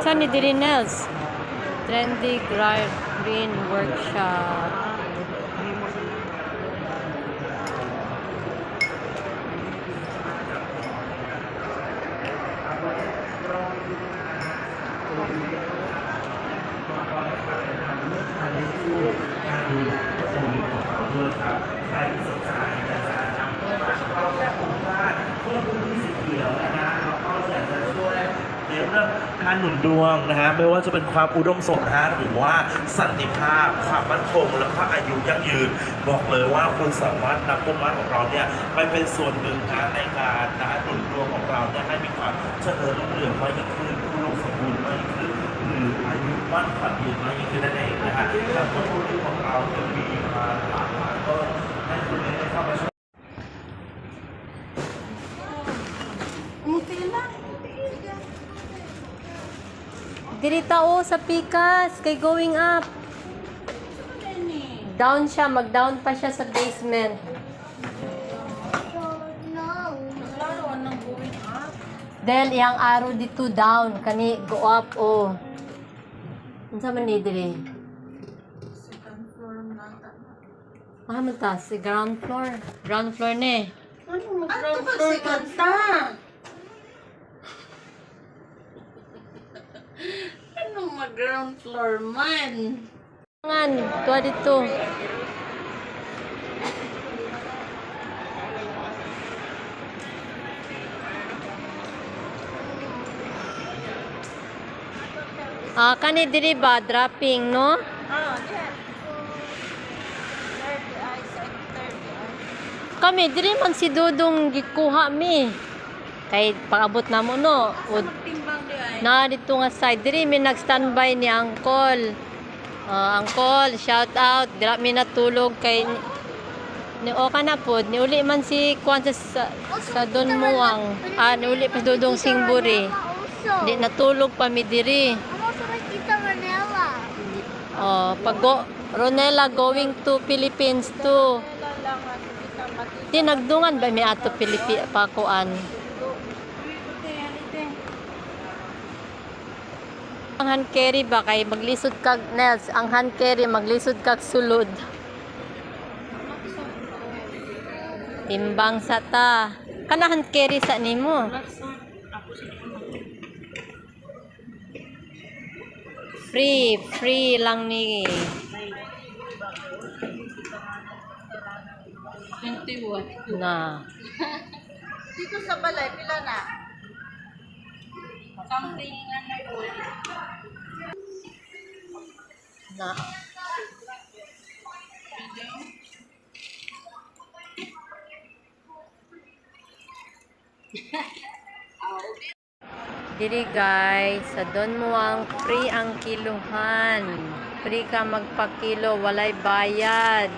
Saan ni diri Nels? Trendy Green Workshop.การหนุนดวงนะฮะไม่ว่าจะเป็นความอุดมสมบูรณ์หรือว่าสันติภาพความมั่นคงและก็อายุยั่งยืนบอกเลยว่าคุณสามารถนำต้นไม้ของเราเนี่ยไปเป็นส่วนหนึ่งนะในการหนุนดวงของเราเนี่ยให้มีความเจริญรุ่งเรืองมากยิ่งขึ้นอุดมสมบูรณ์มากยิ่งขึ้นหรืออายุมั่นขวัญยืนมากยิ่งขึ้นนั่นเองนะฮะและต้นทุนของเราจะมีมาหลากหลายต้นให้คุณได้เข้ามาชม Diri tao sa pikas kay going up. Down siya, mag-down pa siya sa basement. Dahil iyang araw dito down, kani go up oh. Unsa man ni diri? Second floor nata. Man ta si ground floor. Ground floor ni. Ano ground floor kanta? Ano mag-ground floor man? Ngan, tuwa dito. Kani diri ba dropping no? Yeah. Third eye, third eye. Kami diri man si Dudong gikuha mi. Kay paabot na mo no. Timbang di ay. Na dito nga side diri mi nag-standby ni Uncle. Uncle, shout out. Dira mi natulog kay ni ka na pod ni uli man si Kwan sa Don Muang. Ni uli pa Dudong Singburi. Di natulog pa mi diri. Ronella going to Philippines too. Di nagdungan ba mi ato Pilipinas pakuan. Ang hand carry ba kay maglisod kag Nels, ang hand carry maglisod kag sulod. Timbang sa ta. Kana hand carry sa nimo. Free lang ni. 21. Na. Dito sa balay, pila na? Something na Na. Diri guys, sa Don Muang free ang kiluhan. Free ka magpakilo, walay bayad.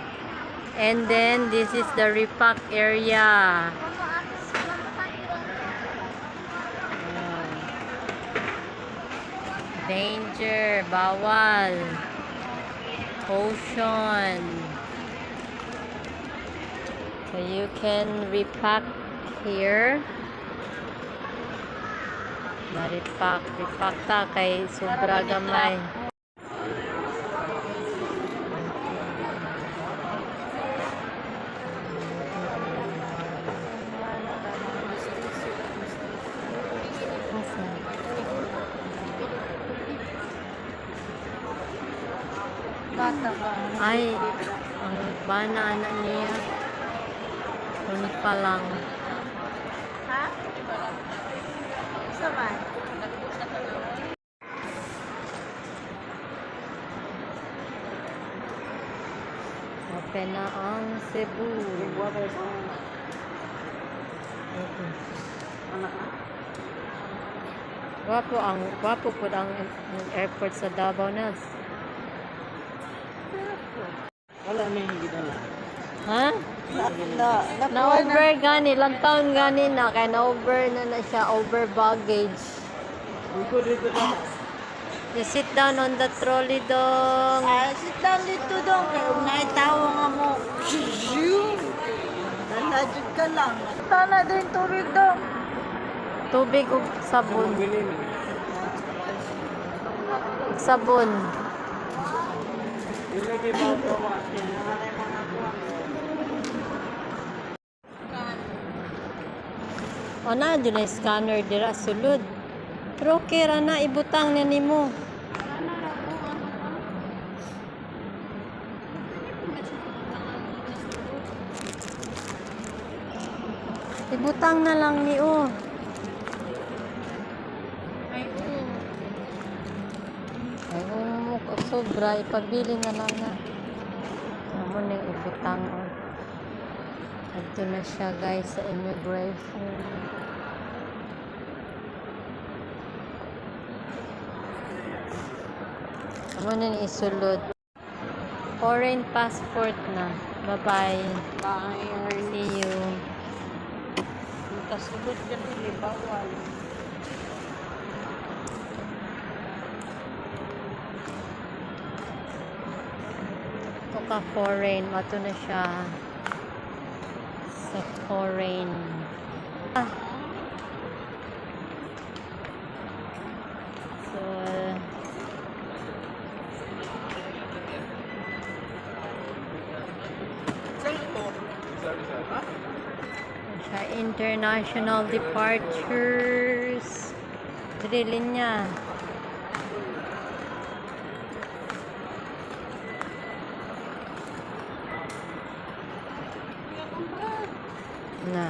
And then this is the repack area. Danger, bawal. Caution. So you can repack here. Repack ta kay sobra gamay. bata ba? Ay, ang bana anak niya. Ulit pa lang. Ha? Isa man? Open na ang Cebu. Wapo po ang airport sa Davao na. Wala na yung gidala. Ha? Na-over gani, lang taon gani na, kaya na-over na siya, over baggage. You sit down on the trolley dong. Sit down dito dong. Kaya unay tao nga mo. Nalajud ka lang. Tana din tubig dong. Tubig ug sabon. Magsabon. Ilagay ba ito ba? O na, dyan na scanner dira sulod. Pero okay ra na, ibutang na nimo. Ibutang na lang ni o. Ay, kung sobra, ipabili na lang na. Amo na yung ibutang o. Ito na siya guys sa immigration. Amo na yung isulod. Foreign passport na. Bye-bye. Bye. See you. Kasulod ka din, bawal. Ito ka foreign. Ito na siya. Sa foreign. Ah. So, siya, international departures. Drilin niya. Na.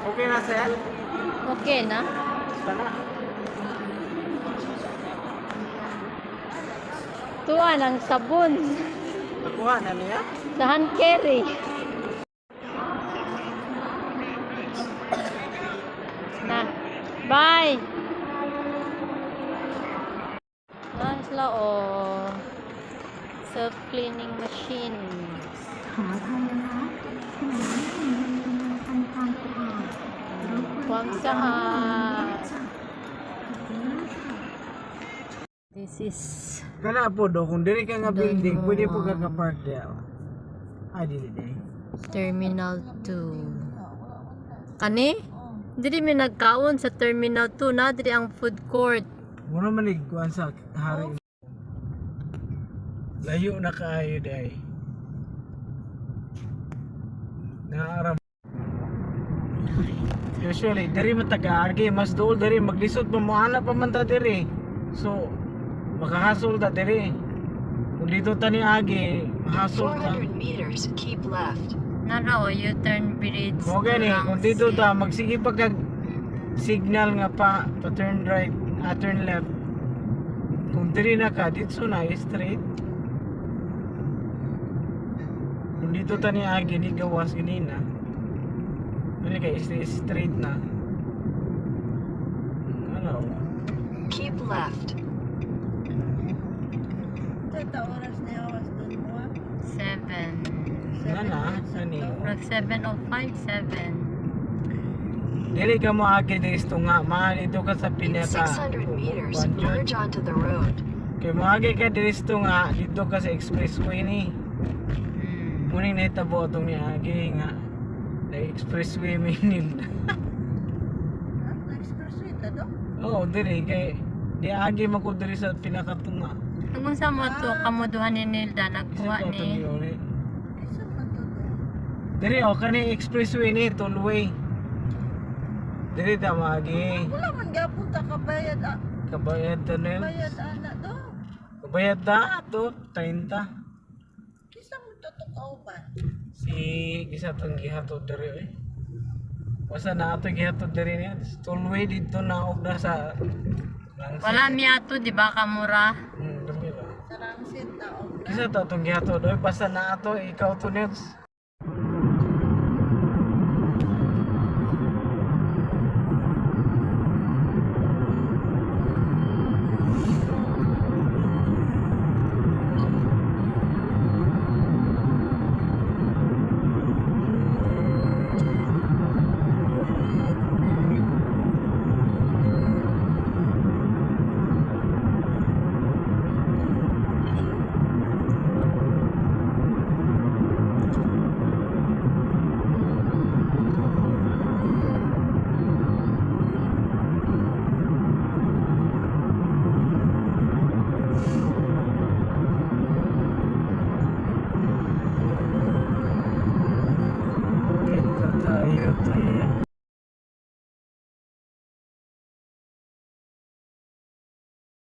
Okay na, sir? Okay na? Sana. Tuwa ng sabon. Nakuha na niya? Sa hand carry. Na. Bye. Sila oh. Self-cleaning machine. Huwag saan. This is Kana po do, kung diri ka nga building, pwede po kaka-park diya. Ay, dili day. Terminal 2. Kani? Dili mi nagkaon sa Terminal 2 na diri ang food court. Muna manigkuan sa hari. Layo na kaayo day. Naaram. Usually, dari mataga-argi, mas dool dari maglisod pa mo ana pa man ta diri. So, makahasol ta diri. Kung dito tani agi, hasol ta. 400 meters, keep left. Nara o U-turn bridge. Mo gani, kung dito ta magsige pa kag signal nga pa turn right, turn left. Kung diri na ka, dito na straight. Kung dito tani agi, ni gawas ganina. Dili kay straight na. Ano? Keep left. Tata oras na oras doon mo. 7. Nana, ani. Rag 7:05, 7. Dili ka mo agi dito nga, dito ka sa In pinaka. 600 meters, Kwan dyan. merge onto the road. Kay mo agi ka dito nga, dito ka sa expressway ni. Muning nahitabo itong ni agi nga. Na expressway minil. Expressway ta do? Oo, diri kay di agi man ko diri sa pinakatunga. Kung sa mo to, kamuduhan ni Nilda, nagkuha ni. Diri o kani expressway ni tollway. Diri ta magi. Wala man gyapon ta kabayad Kabayad ta nel. bayad ana do. Kabayad ta to 30. Kisa mo to kauban. Si isa tong gihatod diri eh. Basta na ato gihatod diri niya. Tollway dito na og na sa Wala miyato, di ba, kamura? Dumi ra. Sarang sinta. Kisa to itong gihato doy basta na ato ikaw to Nels.